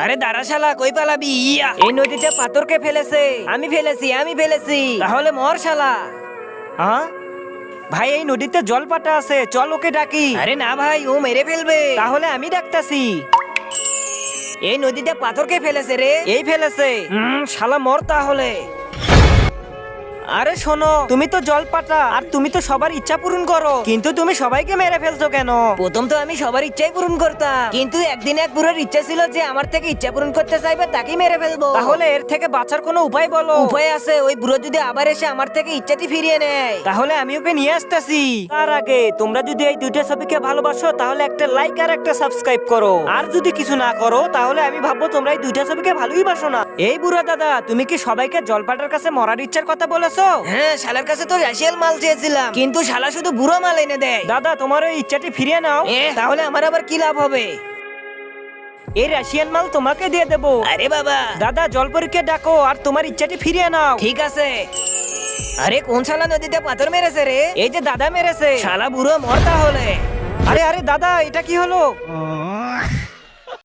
আরে দাঁড়া শালা, কই পালাবি? ইয়া, এই নদীতে পাথরকে ফেলেছে। আমি ফেলেছি। তাহলে মর শালা। হ্যাঁ ভাই, এই নদীতে জল পাটা আছে, চল ওকে ডাকি। আরে না ভাই, ও মেরে ফেলবে। তাহলে আমি ডাকতাছি। এই নদীতে পাথরকে ফেলেছে রে। এই ফেলেছে। শালা মর তাহলে। আরে শোনো, তুমি তো জল পাটা আর তুমি তো সবার ইচ্ছা পূরণ করো, কিন্তু তুমি সবাইকে মেরে ফেলছো কেন? প্রথম তো আমি সবার ইচ্ছাই পূরণ করতাম, কিন্তু একদিন এক বুড়োর ইচ্ছা ছিল যে আমার থেকে ইচ্ছা পূরণ করতে চাইবে তাকেই মেরে ফেলবো। তাহলে এর থেকে বাঁচার কোনো উপায় বলো। উপায় আছে, ওই বুড়ো যদি আবার এসে আমার থেকে ইচ্ছাটি ফিরিয়ে নেয়, তাহলে আমি ওকে নিয়ে আসতেছি। তার আগে তোমরা যদি এই দুইটা ছবিকে ভালোবাসো তাহলে একটা লাইক আর একটা সাবস্ক্রাইব করো, আর যদি কিছু না করো তাহলে আমি ভাববো তোমরা এই দুইটা ছবিকে ভালোই বাসো না। এই বুড়া দাদা, তুমি কি সবাইকে জলপাটার কাছে মরার ইচ্ছার কথা বলেছো? হ্যাঁ, শালার কাছে তো রাশিয়াল মাল চেয়েছিলাম, কিন্তু শালা শুধু বুড়ো মাল এনে দেয়। দাদা, তোমার ওই ইচ্ছাটি ফিরিয়ে নাও। তাহলে আমার আবার কি লাভ হবে? এই রাশিয়ান মাল তোমাকে দিয়ে দেবো। আরে বাবা, দাদা জলপরীকে ডাকো আর তোমার ইচ্ছাটি ফিরিয়ে নাও। ঠিক আছে। আরে কোন শালা নদীতে পাথর মেরেছে রে? এই যে দাদা মেরেছে। শালা বুড়ো মর তাহলে। আরে আরে দাদা, এটা কি হলো?